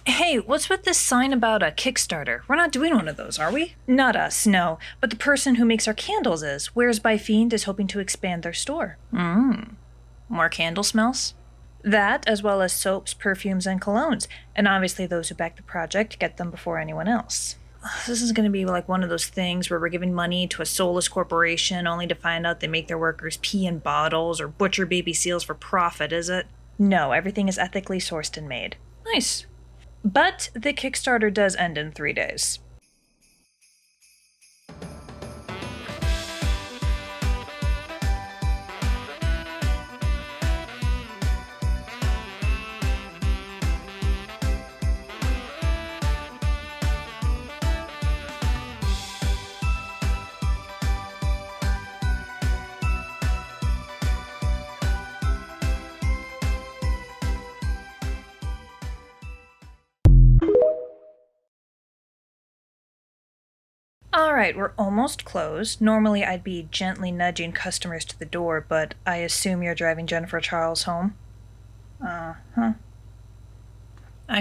Hey, what's with this sign about a Kickstarter? We're not doing one of those, are we? Not us, no. But the person who makes our candles is. Whereas by Fiend is hoping to expand their store. More candle smells? That, as well as soaps, perfumes, and colognes. And obviously those who back the project get them before anyone else. This is going to be like one of those things where we're giving money to a soulless corporation only to find out they make their workers pee in bottles or butcher baby seals for profit, is it? No, everything is ethically sourced and made. Nice. But the Kickstarter does end in 3 days. Alright, we're almost closed. Normally I'd be gently nudging customers to the door, but I assume you're driving Jennifer Charles home? I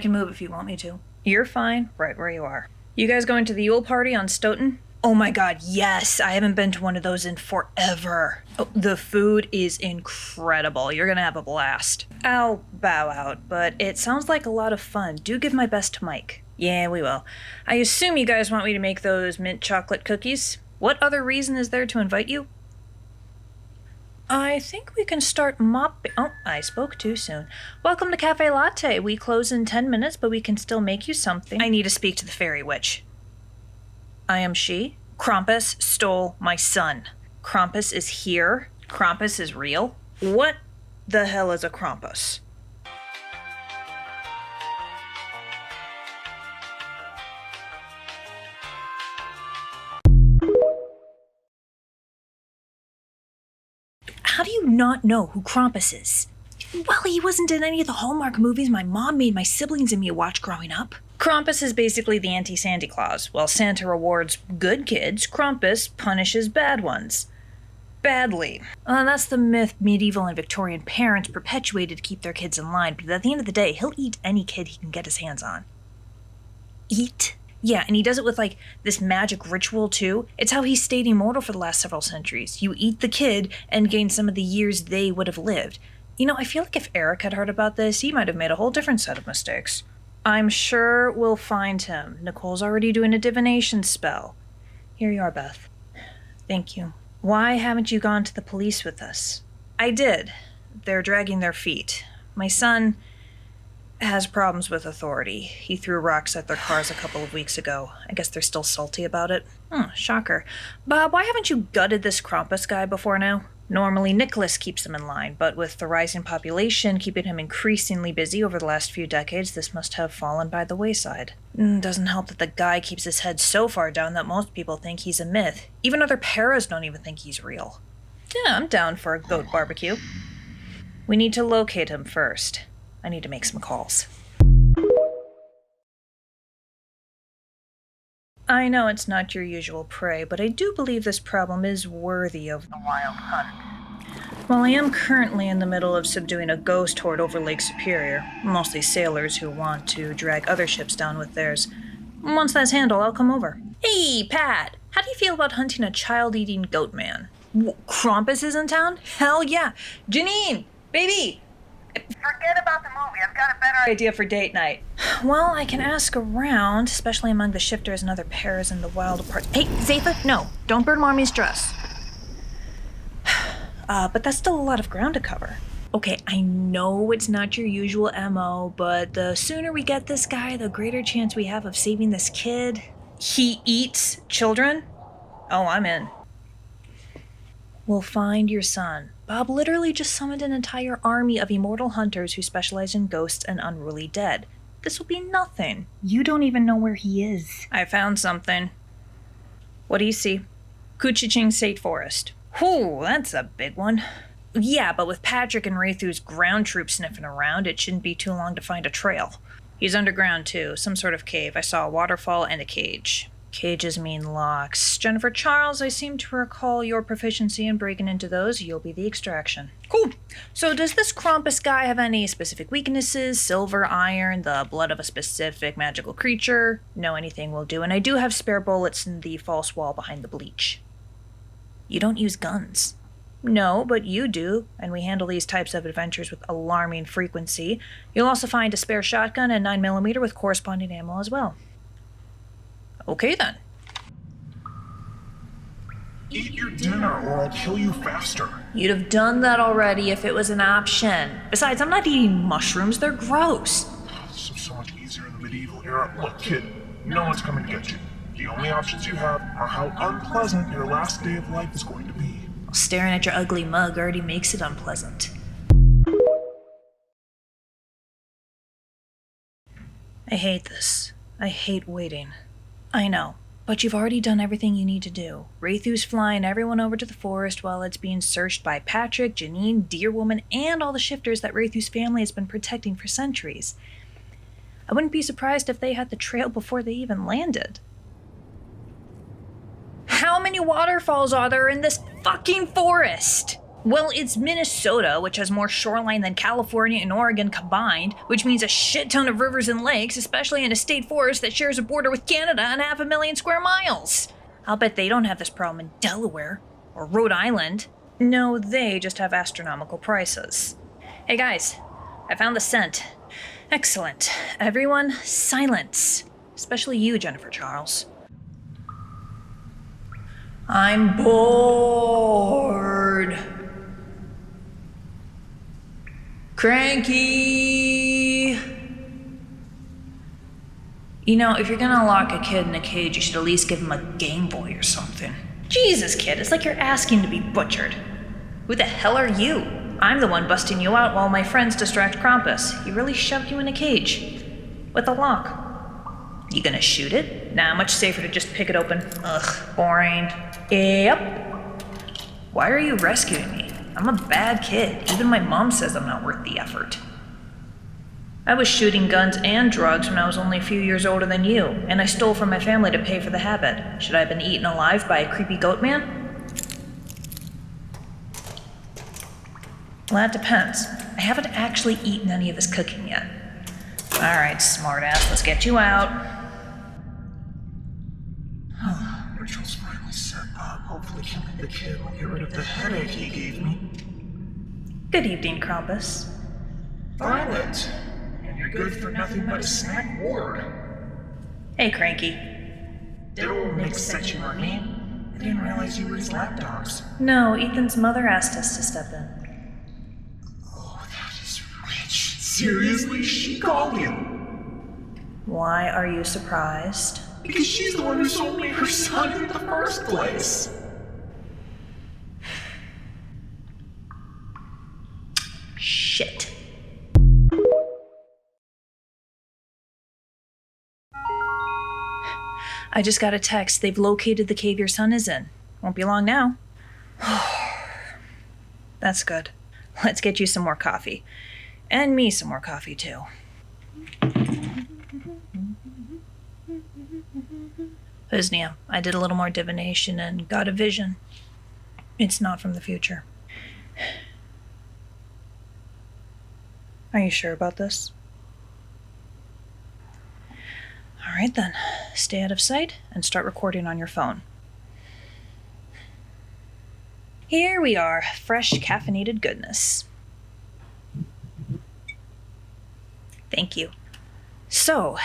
can move if you want me to. You're fine, right where you are. You guys going to the Yule party on Stoughton? Oh my god, yes! I haven't been to one of those in forever. Oh, the food is incredible. You're gonna have a blast. I'll bow out, but it sounds like a lot of fun. Do give my best to Mike. Yeah, we will. I assume you guys want me to make those mint chocolate cookies? What other reason is there to invite you? I think we can start mopping. Oh, I spoke too soon. Welcome to CaFae Latte. We close in 10 minutes, but we can still make you something. I need to speak to the fairy witch. I am she. Krampus stole my son. Krampus is here. Krampus is real. What the hell is a Krampus? How do you not know who Krampus is? Well, he wasn't in any of the Hallmark movies my mom made my siblings and me watch growing up. Krampus is basically the anti-Santa Claus. While Santa rewards good kids, Krampus punishes bad ones. Badly. That's the myth medieval and Victorian parents perpetuated to keep their kids in line, but at the end of the day, he'll eat any kid he can get his hands on. Eat? Yeah, and he does it with, like, this magic ritual, too. It's how he stayed immortal for the last several centuries. You eat the kid and gain some of the years they would have lived. You know, I feel like if Eric had heard about this, he might have made a whole different set of mistakes. I'm sure we'll find him. Nicole's already doing a divination spell. Here you are, Beth. Thank you. Why haven't you gone to the police with us? I did. They're dragging their feet. My son has problems with authority. He threw rocks at their cars a couple of weeks ago. I guess they're still salty about it. Shocker. Bob, why haven't you gutted this Krampus guy before now? Normally Nicholas keeps him in line, but with the rising population keeping him increasingly busy over the last few decades, this must have fallen by the wayside. Doesn't help that the guy keeps his head so far down that most people think he's a myth. Even other paras don't even think he's real. Yeah, I'm down for a goat barbecue. We need to locate him first. I need to make some calls. I know it's not your usual prey, but I do believe this problem is worthy of the wild hunt. While I am currently in the middle of subduing a ghost horde over Lake Superior, mostly sailors who want to drag other ships down with theirs, once that's handled, I'll come over. Hey, Pat! How do you feel about hunting a child-eating goat man? Krampus is in town? Hell yeah! Janine! Baby! Forget about the movie. I've got a better idea for date night. Well, I can ask around, especially among the shifters and other pairs in the wilder parts. Hey, Zaytha, no. Don't burn Mommy's dress. But that's still a lot of ground to cover. Okay, I know it's not your usual MO, but the sooner we get this guy, the greater chance we have of saving this kid. He eats children? Oh, I'm in. We'll find your son. Bob literally just summoned an entire army of immortal hunters who specialize in ghosts and unruly dead. This will be nothing. You don't even know where he is. I found something. What do you see? Kuchiching State Forest. Whew, that's a big one. Yeah, but with Patrick and Raythu's ground troops sniffing around, it shouldn't be too long to find a trail. He's underground too, some sort of cave. I saw a waterfall and a cage. Cages mean locks. Jennifer Charles, I seem to recall your proficiency in breaking into those. You'll be the extraction. Cool. So does this Krampus guy have any specific weaknesses? Silver, iron, the blood of a specific magical creature? No, anything will do. And I do have spare bullets in the false wall behind the bleach. You don't use guns. No, but you do, and we handle these types of adventures with alarming frequency. You'll also find a spare shotgun and 9mm with corresponding ammo as well. Okay then. Eat your dinner or I'll kill you faster. You'd have done that already if it was an option. Besides, I'm not eating mushrooms, they're gross. This was so much easier in the medieval era. Look, kid, no one's coming to get you. The only options you have are how unpleasant your last day of life is going to be. Staring at your ugly mug already makes it unpleasant. I hate this. I hate waiting. I know, but you've already done everything you need to do. Raythu's flying everyone over to the forest while it's being searched by Patrick, Janine, Deerwoman, and all the shifters that Raythu's family has been protecting for centuries. I wouldn't be surprised if they had the trail before they even landed. How many waterfalls are there in this fucking forest? Well, it's Minnesota, which has more shoreline than California and Oregon combined, which means a shit ton of rivers and lakes, especially in a state forest that shares a border with Canada and 500,000 square miles. I'll bet they don't have this problem in Delaware or Rhode Island. No, they just have astronomical prices. Hey guys, I found the scent. Excellent. Everyone, silence. Especially you, Jennifer Charles. I'm bored. Cranky! You know, if you're gonna lock a kid in a cage, you should at least give him a Game Boy or something. Jesus, kid, it's like you're asking to be butchered. Who the hell are you? I'm the one busting you out while my friends distract Krampus. He really shoved you in a cage. With a lock. You gonna shoot it? Nah, much safer to just pick it open. Ugh, boring. Yep. Why are you rescuing me? I'm a bad kid. Even my mom says I'm not worth the effort. I was shooting guns and drugs when I was only a few years older than you, and I stole from my family to pay for the habit. Should I have been eaten alive by a creepy goat man? Well, that depends. I haven't actually eaten any of his cooking yet. Alright, smartass, let's get you out. Rachel's finally set up. Hopefully killing the kid will get rid of the headache he gave me. Good evening, Krampus. Violet, and you're good for nothing but a snack ward. Hey, Cranky. Did old Nick set your name? I didn't realize you were his lapdogs. No, Ethan's mother asked us to step in. Oh, that is rich. Seriously? She called you? Why are you surprised? Because she's the one who sold me her son in the first place. Shit. I just got a text. They've located the cave your son is in. Won't be long now. That's good. Let's get you some more coffee. And me some more coffee, too. Visnia, I did a little more divination and got a vision. It's not from the future. Are you sure about this? All right then, stay out of sight and start recording on your phone. Here we are, fresh caffeinated goodness. Thank you. So,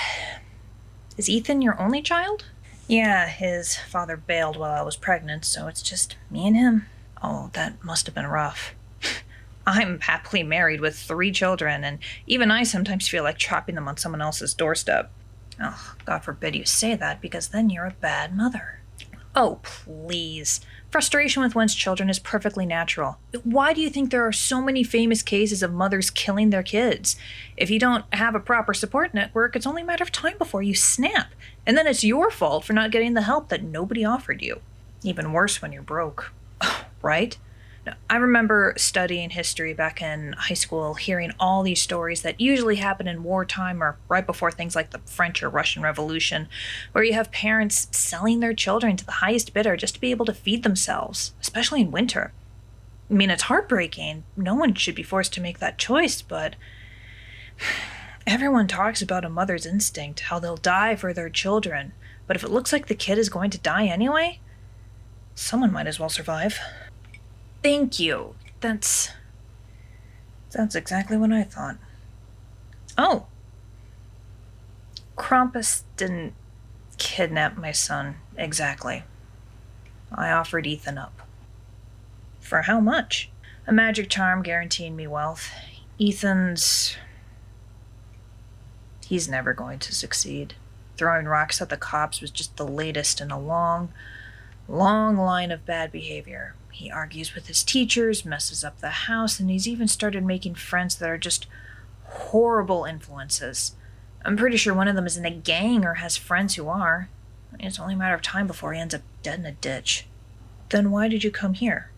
is Ethan your only child? Yeah, his father bailed while I was pregnant, so it's just me and him. Oh, that must have been rough. I'm happily married with 3 children, and even I sometimes feel like dropping them on someone else's doorstep. Oh, God forbid you say that, because then you're a bad mother. Oh, please. Frustration with one's children is perfectly natural. Why do you think there are so many famous cases of mothers killing their kids? If you don't have a proper support network, it's only a matter of time before you snap. And then it's your fault for not getting the help that nobody offered you. Even worse when you're broke. Right? I remember studying history back in high school, hearing all these stories that usually happen in wartime or right before things like the French or Russian Revolution, where you have parents selling their children to the highest bidder just to be able to feed themselves, especially in winter. I mean, it's heartbreaking. No one should be forced to make that choice, but everyone talks about a mother's instinct, how they'll die for their children. But if it looks like the kid is going to die anyway, someone might as well survive. Thank you. That's exactly what I thought. Oh. Krampus didn't kidnap my son, exactly. I offered Ethan up. For how much? A magic charm guaranteeing me wealth. He's never going to succeed. Throwing rocks at the cops was just the latest in a long line of bad behavior. He argues with his teachers, messes up the house, and he's even started making friends that are just horrible influences. I'm pretty sure one of them is in a gang or has friends who are. It's only a matter of time before he ends up dead in a ditch. Then why did you come here?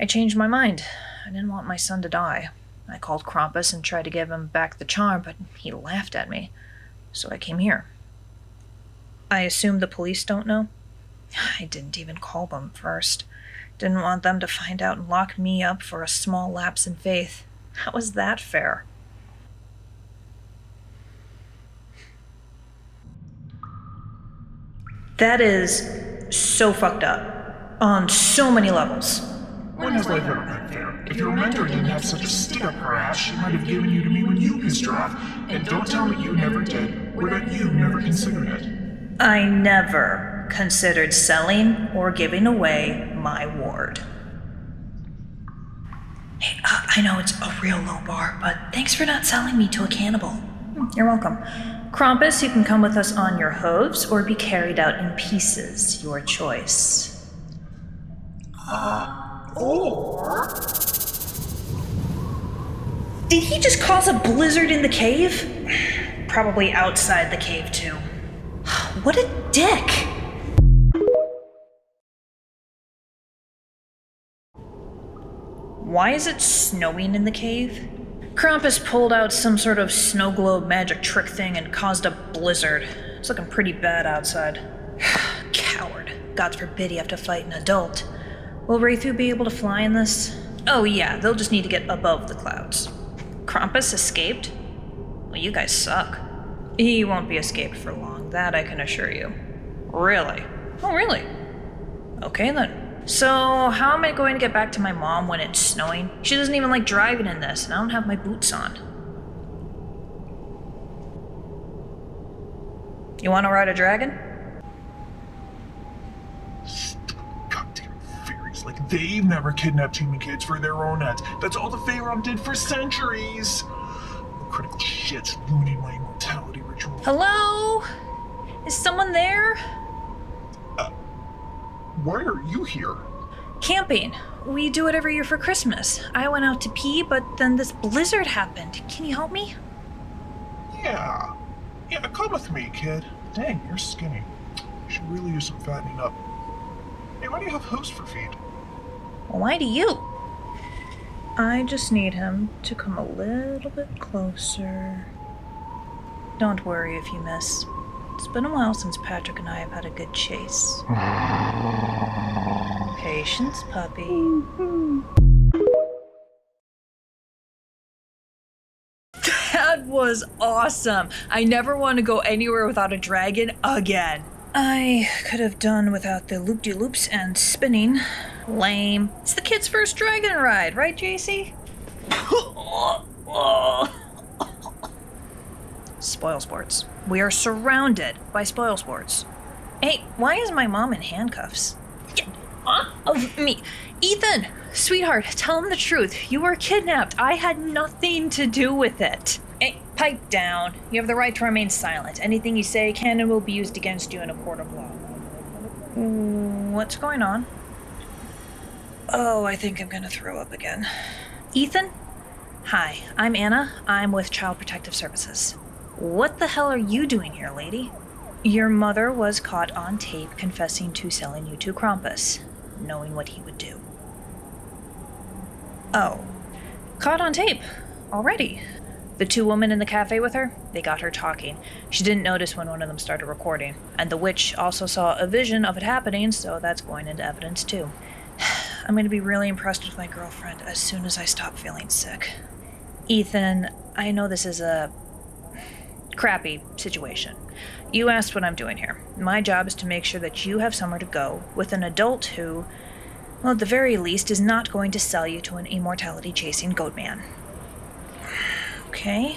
I changed my mind. I didn't want my son to die. I called Krampus and tried to give him back the charm, but he laughed at me. So I came here. I assume the police don't know? I didn't even call them first. Didn't want them to find out and lock me up for a small lapse in faith. How is that fair? That is so fucked up. On so many levels. When has life ever been fair? If your mentor didn't have such a stick up her ass, she might have given you to me when you pissed her off. And don't tell me you never did, or that you never considered it. I never considered selling or giving away my ward. Hey, I know it's a real low bar, but thanks for not selling me to a cannibal. You're welcome. Krampus, you can come with us on your hooves or be carried out in pieces. Your choice. Or? Did he just cause a blizzard in the cave? Probably outside the cave, too. What a dick! Why is it snowing in the cave? Krampus pulled out some sort of snow globe magic trick thing and caused a blizzard. It's looking pretty bad outside. Coward. God forbid you have to fight an adult. Will Wraithu be able to fly in this? Oh yeah, they'll just need to get above the clouds. Krampus escaped? Well, you guys suck. He won't be escaped for long, that I can assure you. Really? Oh, really? Okay then. So, how am I going to get back to my mom when it's snowing? She doesn't even like driving in this, and I don't have my boots on. You want to ride a dragon? Goddamn fairies, like they've never kidnapped human kids for their own ends. That's all the Pharaoh did for centuries. The critical shit's ruining my immortality ritual. Hello? Is someone there? Why are you here? Camping. We do it every year for Christmas. I went out to pee, but then this blizzard happened. Can you help me? Yeah, come with me, kid. Dang, you're skinny. You should really use some fattening up. Hey, why do you have hooves for Fiend? Well, why do you? I just need him to come a little bit closer. Don't worry if you miss. It's been a while since Patrick and I have had a good chase. Patience, puppy. That was awesome. I never want to go anywhere without a dragon again. I could have done without the loop-de-loops and spinning. Lame. It's the kid's first dragon ride, right, JC? Spoil sports. We are surrounded by spoil sports. Hey, why is my mom in handcuffs? Of me. Ethan, sweetheart, tell him the truth. You were kidnapped. I had nothing to do with it. Hey, pipe down. You have the right to remain silent. Anything you say can and will be used against you in a court of law. What's going on? Oh, I think I'm gonna throw up again. Ethan? Hi, I'm Anna. I'm with Child Protective Services. What the hell are you doing here, lady? Your mother was caught on tape confessing to selling you to Krampus, knowing what he would do. Oh. Caught on tape. Already. The two women in the cafe with her, they got her talking. She didn't notice when one of them started recording. And the witch also saw a vision of it happening, so that's going into evidence too. I'm going to be really impressed with my girlfriend as soon as I stop feeling sick. Ethan, I know this is a crappy situation. You asked what I'm doing here. My job is to make sure that you have somewhere to go with an adult who, well, at the very least, is not going to sell you to an immortality-chasing goat man. Okay.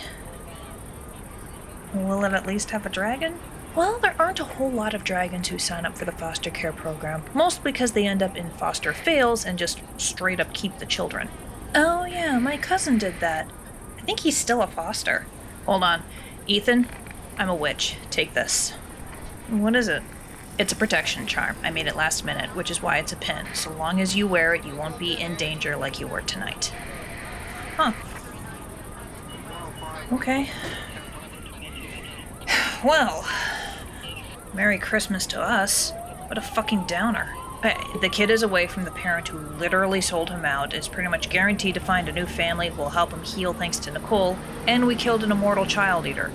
Will it at least have a dragon? Well, there aren't a whole lot of dragons who sign up for the foster care program, mostly because they end up in foster fails and just straight up keep the children. Oh yeah, my cousin did that. I think he's still a foster. Hold on. Ethan, I'm a witch. Take this. What is it? It's a protection charm. I made it last minute, which is why it's a pin. So long as you wear it, you won't be in danger like you were tonight. Huh. Okay. Well, Merry Christmas to us. What a fucking downer. The kid is away from the parent who literally sold him out, is pretty much guaranteed to find a new family who will help him heal thanks to Nicole, and we killed an immortal child eater.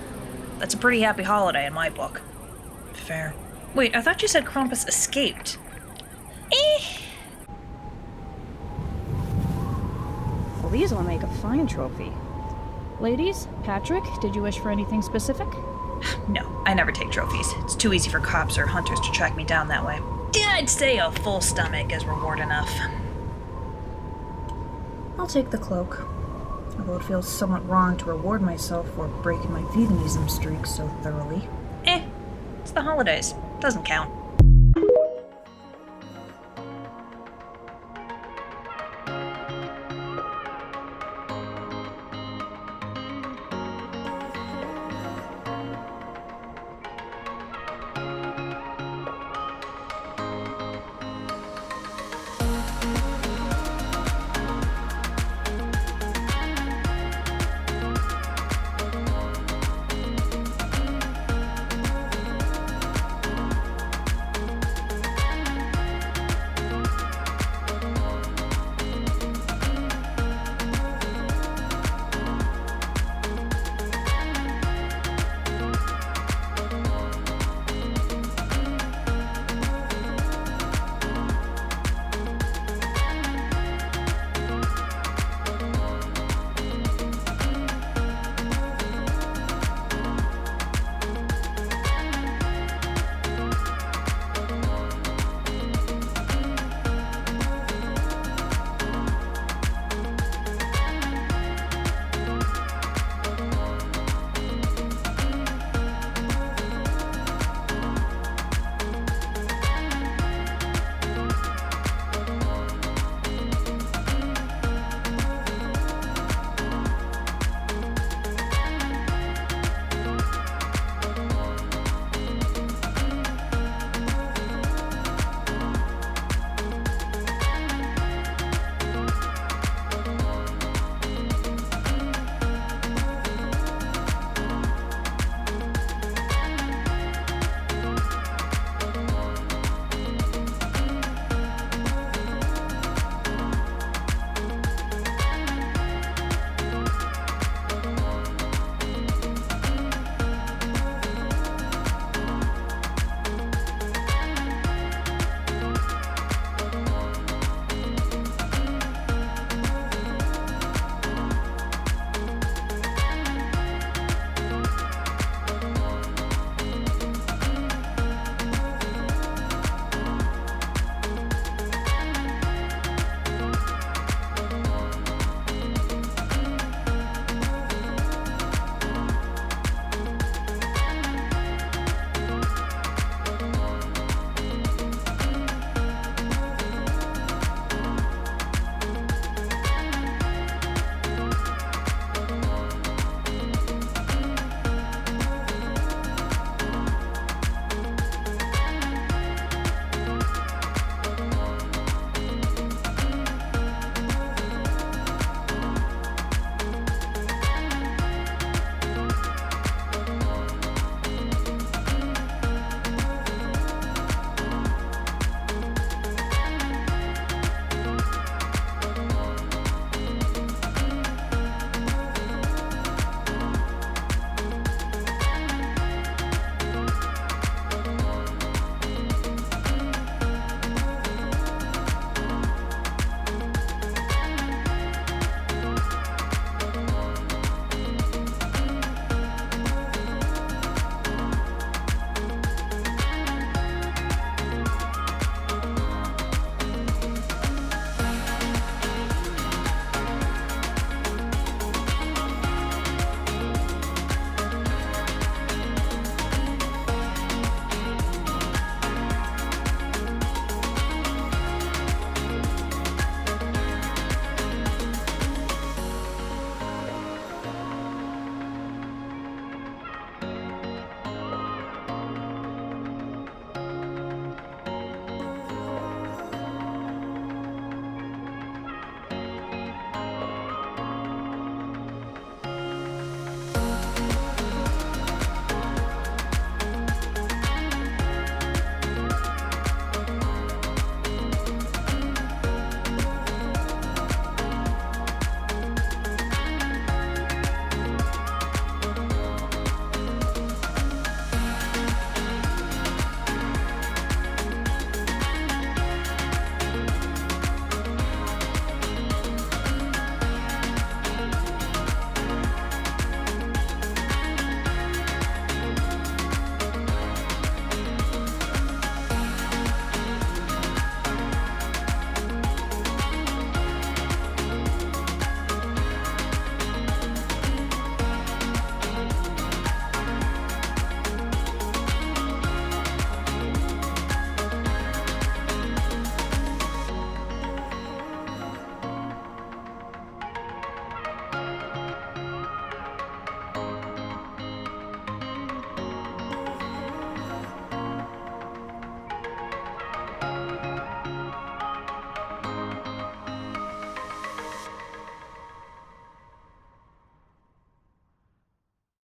That's a pretty happy holiday in my book. Fair. Wait, I thought you said Krampus escaped. Well, these will make a fine trophy. Ladies, Patrick, did you wish for anything specific? No, I never take trophies. It's too easy for cops or hunters to track me down that way. I'd say a full stomach is reward enough. I'll take the cloak. Although it feels somewhat wrong to reward myself for breaking my veganism streak so thoroughly. It's the holidays. Doesn't count.